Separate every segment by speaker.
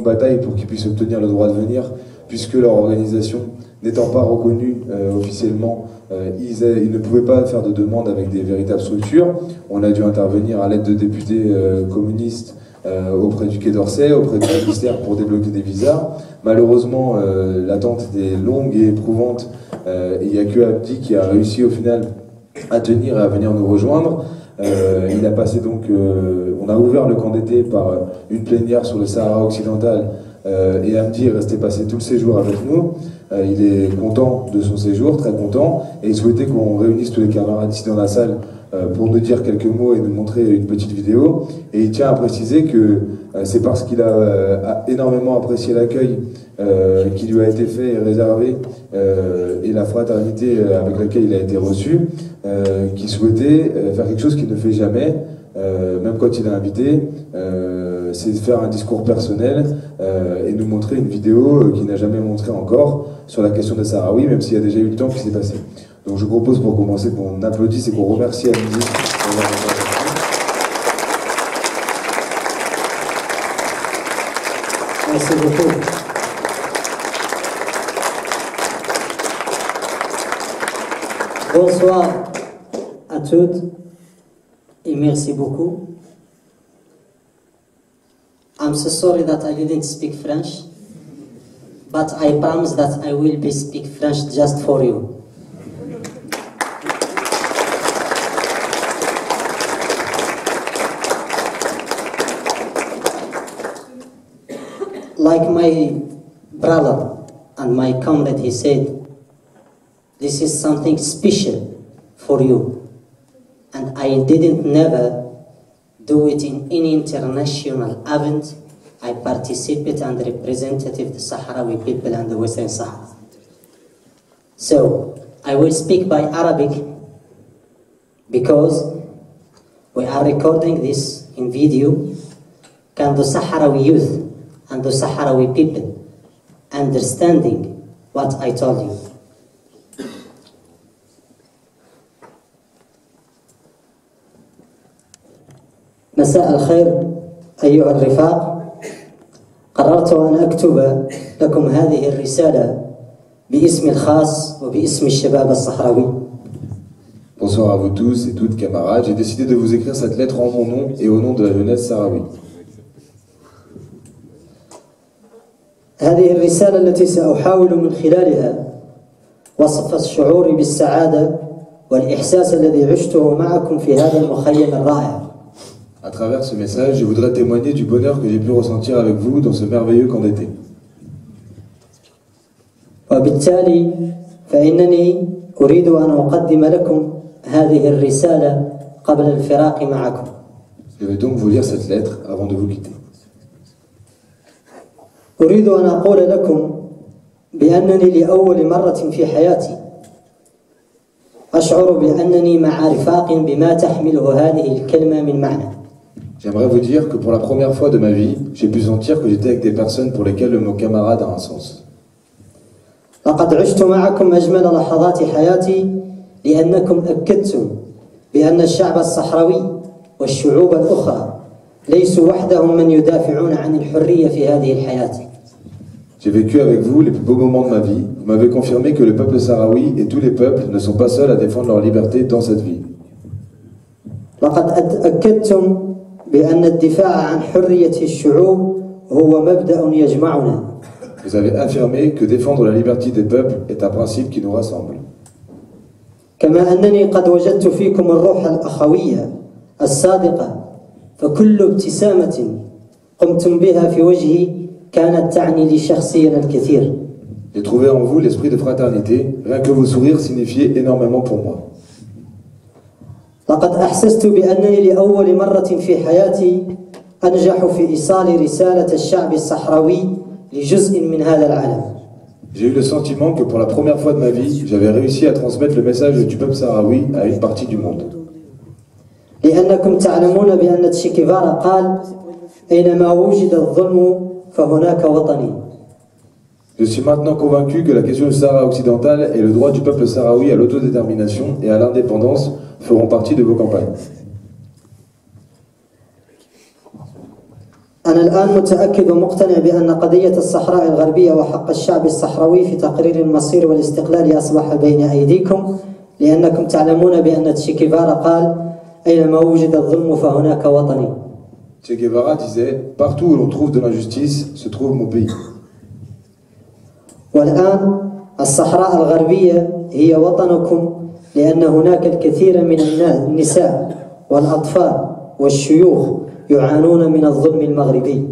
Speaker 1: bataille pour qu'ils puissent obtenir le droit de venir, puisque leur organisation n'étant pas reconnue officiellement, ils ne pouvaient pas faire de demande avec des véritables structures. On a dû intervenir à l'aide de députés communistes auprès du Quai d'Orsay, auprès du ministère pour débloquer des visas. Malheureusement, l'attente était longue et éprouvante. Il n'y a que Abdi qui a réussi au final à tenir et à venir nous rejoindre. Il a passé donc, on a ouvert le camp d'été par une plénière sur le Sahara occidental et Abdi est resté passer tout le séjour avec nous. Il est content de son séjour, très content, et il souhaitait qu'on réunisse tous les camarades ici dans la salle pour nous dire quelques mots et nous montrer une petite vidéo. Et il tient à préciser que c'est parce qu'il a énormément apprécié l'accueil qui lui a été fait et réservé et la fraternité avec laquelle il a été reçu, qu'il souhaitait faire quelque chose qu'il ne fait jamais, même quand il est invité, c'est de faire un discours personnel et nous montrer une vidéo qu'il n'a jamais montrée encore sur la question des Sahraouis, même s'il y a déjà eu le temps qui s'est passé. Donc je propose pour commencer qu'on applaudisse et qu'on remercie Abdi.
Speaker 2: Merci beaucoup. Bonsoir à toutes et merci beaucoup. I'm so sorry that I didn't speak French, but I promise that I will be speak French just for you. Like my brother and my comrade, he said, this is something special for you. And I didn't never do it in any international event. I participate and represented the Sahrawi people and the Western Sahara. So I will speak by Arabic because we are recording this in video. Can the Sahrawi youth and the Sahrawi people understanding what I told you? مساء الخير أيها الرفاق. قررت أن أكتب لكم هذه الرسالة باسمي الخاص وباسم الشباب الصحراوي.
Speaker 1: Bonsoir à vous tous et toutes camarades. J'ai décidé de vous écrire cette lettre en mon nom et au nom de la jeunesse sahraoui.
Speaker 2: هذه الرسالة التي سأحاول من خلالها وصف الشعور بالسعادة والإحساس الذي عشته معكم في هذا المخيم الرائع.
Speaker 1: À travers ce message, je voudrais témoigner du bonheur que j'ai pu ressentir avec vous dans ce merveilleux camp d'été.
Speaker 2: وبالتالي فإنني أريد أن أقدم لكم هذه الرسالة قبل الفراق معكم.
Speaker 1: Je vais donc vous lire cette lettre avant de vous quitter.
Speaker 2: أريد أن أقول لكم بأنني لأول مرة في حياتي أشعر بأنني مع رفاق بما تحمله هذه الكلمة من معنى.
Speaker 1: J'aimerais vous dire que pour la première fois de ma vie, j'ai pu sentir que j'étais avec des personnes pour lesquelles le mot camarade a un sens.
Speaker 2: لقد عشت معكم أجمل لحظات حياتي لأنكم أكدتم بأن الشعب الصحراوي والشعوب الأخرى ليسوا وحدهم من يدافعون عن الحرية في هذه الحياة.
Speaker 1: J'ai vécu avec vous les plus beaux moments de ma vie. Vous m'avez confirmé que le peuple sahraoui et tous les peuples ne sont pas seuls à défendre leur liberté dans cette vie.
Speaker 2: لقد أكدتم بأن الدفاع عن حرية الشعوب هو مبدأ يجمعنا.
Speaker 1: Vous avez affirmé que défendre la liberté des peuples est un principe qui nous rassemble.
Speaker 2: كما أنني قد وجدت فيكم الروح الأخوية الصادقة فكل ابتسامة قمتم بها في وجهي كانت تعني لي شخصيا الكثير.
Speaker 1: J'ai trouvé en vous l'esprit de fraternité. Rien que vos sourires signifiaient énormément pour moi.
Speaker 2: لقد أحسست بأنني لأول مرة في حياتي أنجح في إيصال رسالة الشعب الصحراوي لجزء من هذا العالم.
Speaker 1: J'ai eu le sentiment que pour la première fois de ma vie, j'avais réussi à transmettre le message du peuple sahraoui à une partie du monde.
Speaker 2: لأنكم تعلمون بأن تشي كيفارا قال أينما وجد الظلم فهناك وطني.
Speaker 1: Je suis maintenant convaincu que la question du Sahara occidental et le droit du peuple sahraoui à l'autodétermination et à l'indépendance feront partie de vos campagnes.
Speaker 2: أنا الآن متأكد ومقتنع بأن قضية الصحراء الغربية وحق الشعب الصحراوي في تقرير المصير والاستقلال أصبح بين أيديكم لأنكم تعلمون بأن تشي جيفارا قال أينما وجد الظلم فهناك وطني.
Speaker 1: Che Guevara disait « Partout où l'on trouve de l'injustice se trouve mon pays ».
Speaker 2: والآن الصحراء الغربية هي وطنكم لأن هناك الكثير من النساء والأطفال والشيوخ يعانون من الظلم المغربي.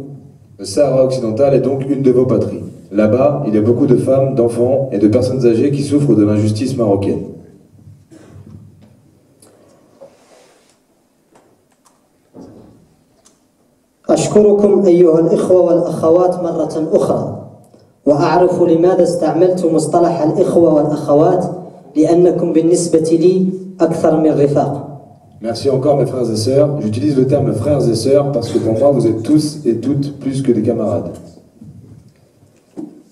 Speaker 1: Le Sahara occidental est donc une de vos patries. Là-bas, il y a beaucoup de femmes, d'enfants et de personnes âgées qui souffrent de l'injustice marocaine.
Speaker 2: أشكركم أيها الإخوة والأخوات مرة أخرى وأعرف لماذا استعملت مصطلح الإخوة والأخوات لأنكم بالنسبة لي أكثر من رفاق.
Speaker 1: Merci encore mes frères et sœurs. J'utilise le terme frères et sœurs parce que pour moi vous êtes tous et toutes plus que des camarades.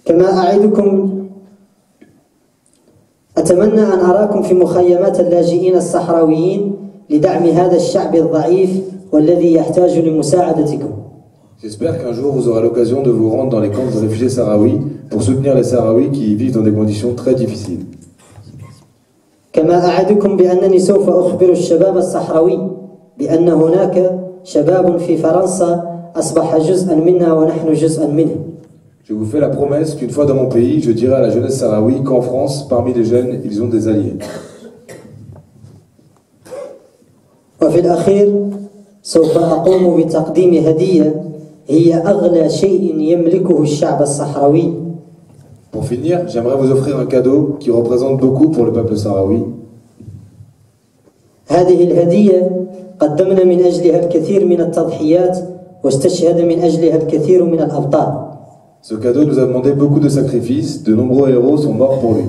Speaker 2: كما أعدكم أتمنى أن أراكم في مخيمات اللاجئين الصحراويين لدعم هذا الشعب الضعيف والذي يحتاج لمساعدتكم.
Speaker 1: J'espère qu'un jour vous aurez l'occasion de vous rendre dans les camps de réfugiés sahraouis pour soutenir les Sahraouis qui vivent dans des conditions très difficiles.
Speaker 2: كما أعدكم بأنني سوف أخبر الشباب الصحراوي بأن هناك شباب في فرنسا أصبح جزءا منا ونحن جزءا منه.
Speaker 1: Je vous fais la promesse qu'une fois dans mon pays, je dirai à la jeunesse sahraoui qu'en France, parmi les jeunes, ils ont des alliés.
Speaker 2: وفي الأخير سوف أقوم بتقديم هدية هي أغلى شيء يملكه الشعب الصحراوي.
Speaker 1: Pour finir, j'aimerais vous offrir un cadeau qui représente beaucoup pour le peuple sahraoui.
Speaker 2: هذه الهدية قدمنا من أجلها الكثير من التضحيات واستشهد من أجلها الكثير من الأبطال.
Speaker 1: Ce cadeau nous a demandé beaucoup de sacrifices, de nombreux héros sont morts pour lui.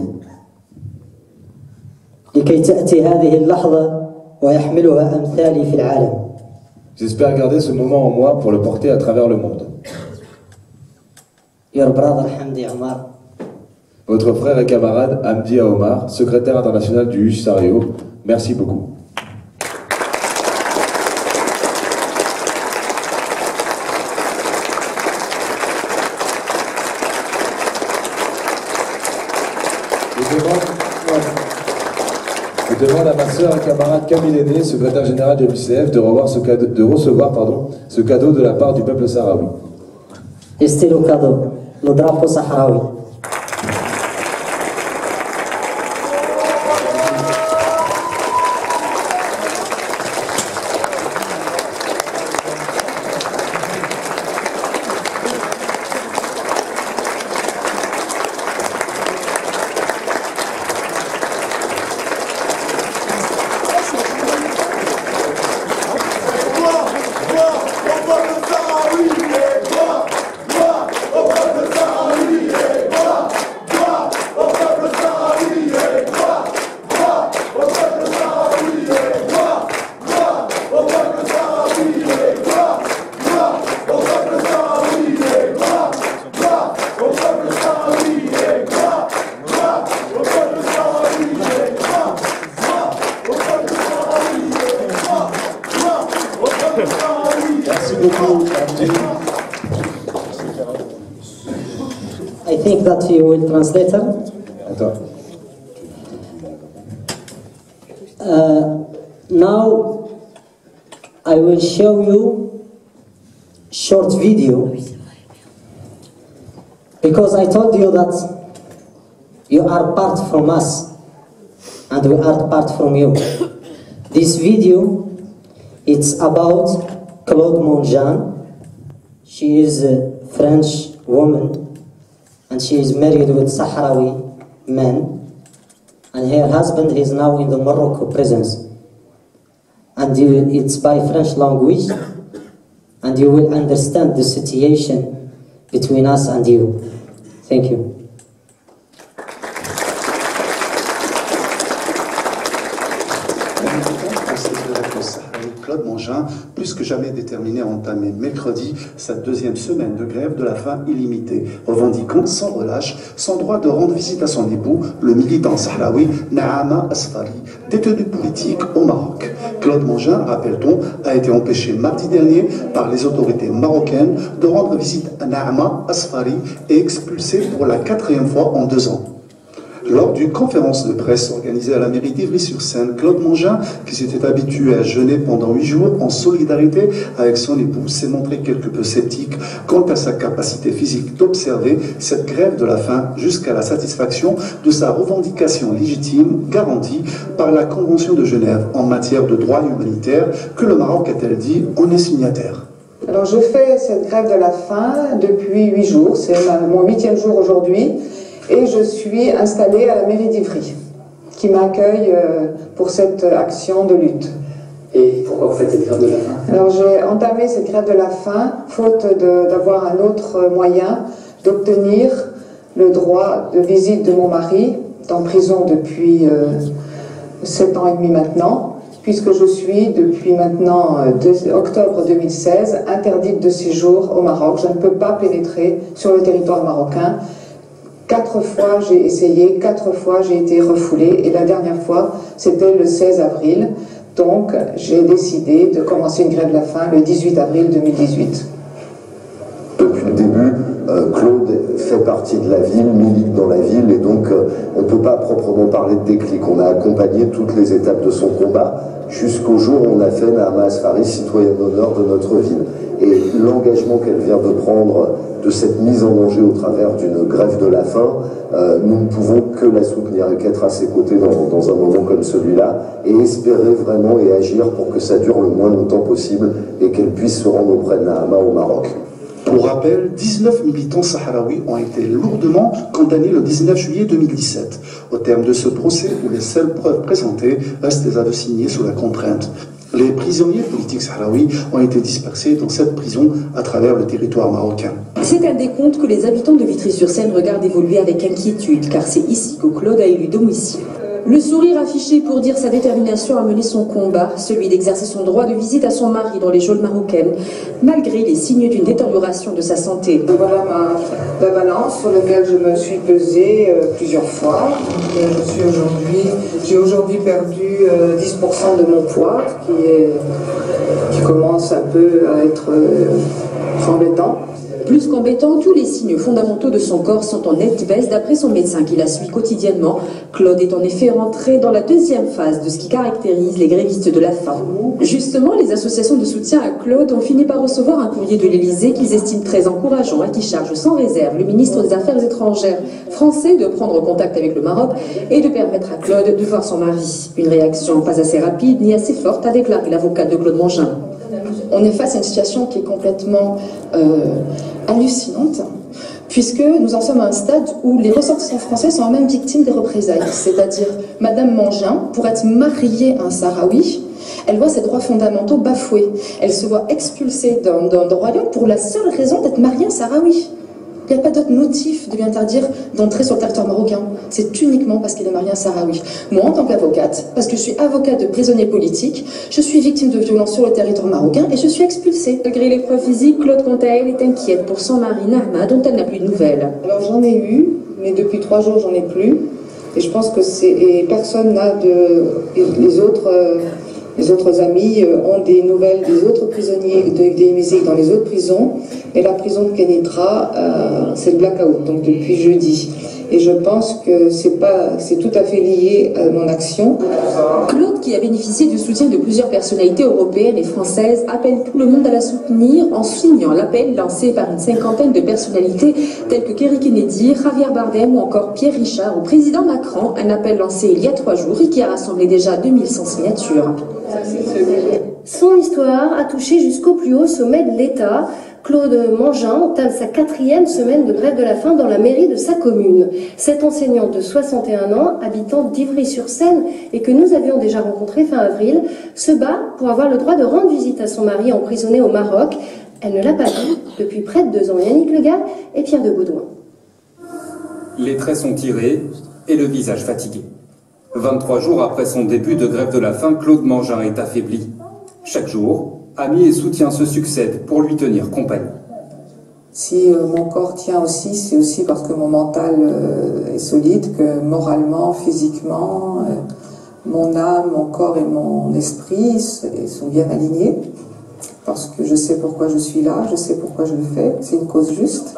Speaker 2: لكي تأتي هذه اللحظة ويحملها أمثالي في العالم.
Speaker 1: J'espère garder ce moment en moi pour le porter à travers le monde.
Speaker 2: Your brother Hamdi Omar.
Speaker 1: Votre frère et camarade Hamdi Omar, secrétaire international du Huj Sario, merci beaucoup. Je demande à ma sœur et camarade Camille Aîné, secrétaire général de l'UCF, de recevoir ce cadeau de la part du peuple sahraoui.
Speaker 2: Este le cadeau, le drapeau sahraoui. I think that you will translate her. Now I will show you short video because I told you that you are part from us and we are part from you. This video, it's about Claude Monjan. She is a French woman and she is married with Sahrawi man, and her husband is now in the Morocco prisons. And it's by French language, and you will understand the situation between us and you. Thank you.
Speaker 3: Claude Mangin, plus que jamais déterminé à entamer mercredi sa deuxième semaine de grève de la faim illimitée, revendiquant sans relâche son droit de rendre visite à son époux, le militant sahraoui Naama Asfari, détenu politique au Maroc. Claude Mangin, rappelle-t-on, a été empêché mardi dernier par les autorités marocaines de rendre visite à Naama Asfari et expulsé pour la 4e fois en 2 ans. Lors d'une conférence de presse organisée à la mairie d'Ivry-sur-Seine, Claude Mangin, qui s'était habitué à jeûner pendant 8 jours en solidarité avec son épouse, s'est montré quelque peu sceptique quant à sa capacité physique d'observer cette grève de la faim jusqu'à la satisfaction de sa revendication légitime garantie par la Convention de Genève en matière de droits humanitaires que le Maroc, a-t-elle dit, en est signataire.
Speaker 4: Alors je fais cette grève de la faim depuis 8 jours, c'est mon 8e jour aujourd'hui. Et je suis installée à la mairie d'Ivry, qui m'accueille pour cette action de lutte.
Speaker 5: Et pourquoi vous faites cette grève de la faim?
Speaker 4: Alors j'ai entamé cette grève de la faim, faute d'avoir un autre moyen d'obtenir le droit de visite de mon mari, en prison depuis 7 ans et demi maintenant, puisque je suis depuis maintenant octobre 2016 interdite de séjour au Maroc. Je ne peux pas pénétrer sur le territoire marocain. 4 fois j'ai essayé, 4 fois j'ai été refoulée et la dernière fois c'était le 16 avril. Donc j'ai décidé de commencer une grève de la faim le 18 avril 2018.
Speaker 6: Depuis le début, Claude fait partie de la ville, milite dans la ville et donc on ne peut pas proprement parler de déclic. On a accompagné toutes les étapes de son combat jusqu'au jour où on a fait Naama Asfari citoyenne d'honneur de notre ville. Et l'engagement qu'elle vient de prendre de cette mise en danger au travers d'une grève de la faim, nous ne pouvons que la soutenir et qu'être à ses côtés dans un moment comme celui-là et espérer vraiment et agir pour que ça dure le moins longtemps possible et qu'elle puisse se rendre auprès de Naama au Maroc.
Speaker 3: Pour rappel, 19 militants sahraouis ont été lourdement condamnés le 19 juillet 2017, au terme de ce procès où les seules preuves présentées restent des aveux signés sous la contrainte. Les prisonniers politiques sahraouis ont été dispersés dans cette prison à travers le territoire marocain.
Speaker 7: C'est un décompte que les habitants de Vitry-sur-Seine regardent évoluer avec inquiétude, car c'est ici que Claude a élu domicile. Le sourire affiché pour dire sa détermination à mener son combat, celui d'exercer son droit de visite à son mari dans les geôles marocaines, malgré les signes d'une détérioration de sa santé.
Speaker 4: Voilà ma balance sur laquelle je me suis pesée plusieurs fois. J'ai aujourd'hui perdu 10% de mon poids, qui commence un peu à être embêtant.
Speaker 7: Plus qu'embêtant, tous les signes fondamentaux de son corps sont en nette baisse d'après son médecin qui la suit quotidiennement. Claude est en effet rentré dans la deuxième phase de ce qui caractérise les grévistes de la faim. Justement, les associations de soutien à Claude ont fini par recevoir un courrier de l'Élysée qu'ils estiment très encourageant et qui charge sans réserve le ministre des Affaires étrangères français de prendre contact avec le Maroc et de permettre à Claude de voir son mari. Une réaction pas assez rapide ni assez forte, a déclaré l'avocate de Claude Mangin.
Speaker 8: On est face à une situation qui est complètement hallucinante, puisque nous en sommes à un stade où les ressortissants français sont même victimes des représailles. C'est-à-dire, Madame Mangin, pour être mariée à un Sahraoui, elle voit ses droits fondamentaux bafoués. Elle se voit expulsée d'un royaume pour la seule raison d'être mariée à un Sahraoui. Il n'y a pas d'autre motif de lui interdire d'entrer sur le territoire marocain. C'est uniquement parce qu'elle est mariée à un Sahraoui. Moi, en tant qu'avocate, parce que je suis avocate de prisonniers politiques, je suis victime de violences sur le territoire marocain et je suis expulsée.
Speaker 7: Malgré les preuves physiques, Claude, quant à elle, est inquiète pour son mari Naama, dont elle n'a plus de nouvelles.
Speaker 4: Alors j'en ai eu, mais depuis 3 jours, j'en ai plus. Et je pense que personne n'a de... Les autres amis ont des nouvelles des autres prisonniers, des musiques dans les autres prisons. Et la prison de Kenitra, c'est le blackout, donc depuis jeudi. Et je pense que c'est tout à fait lié à mon action.
Speaker 7: Claude, qui a bénéficié du soutien de plusieurs personnalités européennes et françaises, appelle tout le monde à la soutenir en signant l'appel lancé par une 50aine de personnalités telles que Kerry Kennedy, Javier Bardem ou encore Pierre Richard au président Macron. Un appel lancé il y a 3 jours et qui a rassemblé déjà 2100 signatures.
Speaker 9: Son histoire a touché jusqu'au plus haut sommet de l'État. Claude Mangin entame sa 4e semaine de grève de la faim dans la mairie de sa commune. Cet enseignant de 61 ans, habitant d'Ivry-sur-Seine et que nous avions déjà rencontré fin avril, se bat pour avoir le droit de rendre visite à son mari emprisonné au Maroc. Elle ne l'a pas vu depuis près de 2 ans. Yannick Legall et Pierre de Baudouin.
Speaker 10: Les traits sont tirés et le visage fatigué. 23 jours après son début de grève de la faim, Claude Mangin est affaibli. Chaque jour, amis et soutiens se succèdent pour lui tenir compagnie.
Speaker 4: Si mon corps tient aussi, c'est aussi parce que mon mental est solide, que moralement, physiquement, mon âme, mon corps et mon esprit sont bien alignés. Parce que je sais pourquoi je suis là, je sais pourquoi je le fais, c'est une cause juste.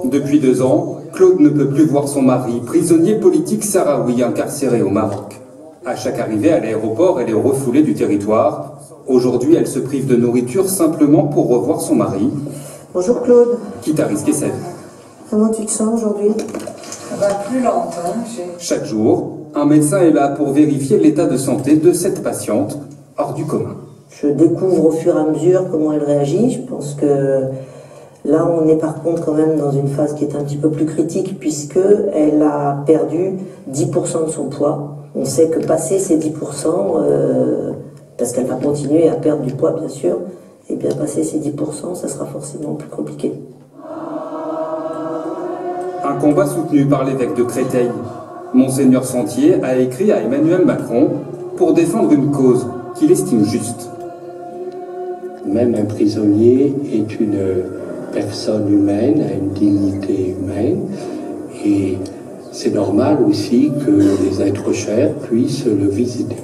Speaker 10: Depuis 2 ans, Claude ne peut plus voir son mari, prisonnier politique sahraoui incarcéré au Maroc. À chaque arrivée à l'aéroport, elle est refoulée du territoire. Aujourd'hui, elle se prive de nourriture simplement pour revoir son mari.
Speaker 11: Bonjour Claude.
Speaker 10: Quitte à risquer sa vie.
Speaker 11: Comment tu te sens aujourd'hui?
Speaker 4: Plus lente.
Speaker 10: Chaque jour, un médecin est là pour vérifier l'état de santé de cette patiente hors du commun.
Speaker 11: Je découvre au fur et à mesure comment elle réagit. Je pense que là, on est par contre quand même dans une phase qui est un petit peu plus critique puisque elle a perdu 10% de son poids. On sait que passer ces 10%, parce qu'elle va continuer à perdre du poids bien sûr, et bien passer ces 10%, ça sera forcément plus compliqué.
Speaker 10: Un combat soutenu par l'évêque de Créteil. Monseigneur Sentier a écrit à Emmanuel Macron pour défendre une cause qu'il estime juste.
Speaker 12: Même un prisonnier est une personne humaine, a une dignité humaine, et c'est normal aussi que les êtres chers puissent le visiter.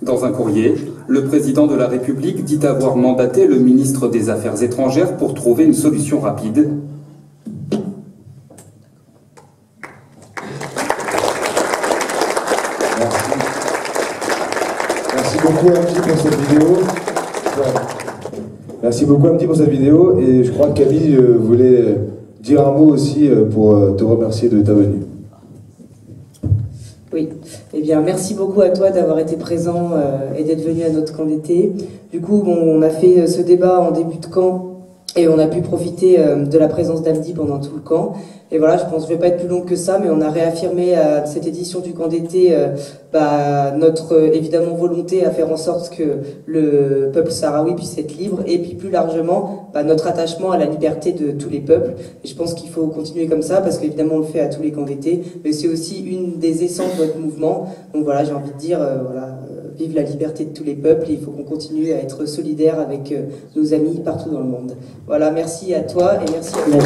Speaker 10: Dans un courrier, le président de la République dit avoir mandaté le ministre des Affaires étrangères pour trouver une solution rapide.
Speaker 1: Merci beaucoup Hamdi pour cette vidéo. Merci beaucoup Hamdi pour cette vidéo et je crois que Camille voulait dire un mot aussi pour te remercier de ta venue.
Speaker 13: Oui, eh bien merci beaucoup à toi d'avoir été présent et d'être venu à notre camp d'été. Du coup, bon, on a fait ce débat en début de camp et on a pu profiter de la présence d'Hamdi pendant tout le camp. Et voilà, je pense que je vais pas être plus longue que ça, mais on a réaffirmé à cette édition du camp d'été notre évidemment volonté à faire en sorte que le peuple sahraoui puisse être libre et puis plus largement notre attachement à la liberté de tous les peuples. Et je pense qu'il faut continuer comme ça parce qu'évidemment on le fait à tous les camps d'été, mais c'est aussi une des essences de notre mouvement. Donc voilà, j'ai envie de dire vive la liberté de tous les peuples et il faut qu'on continue à être solidaires avec nos amis partout dans le monde. Voilà, merci à toi et merci à vous.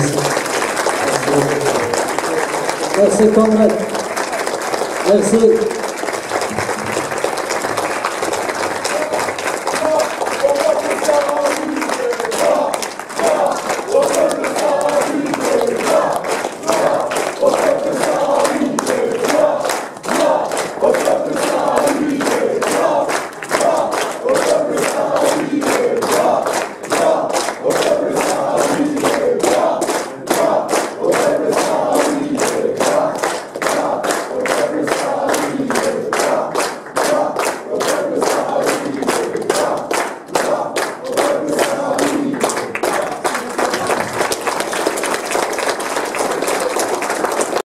Speaker 2: Merci, comrade. Merci.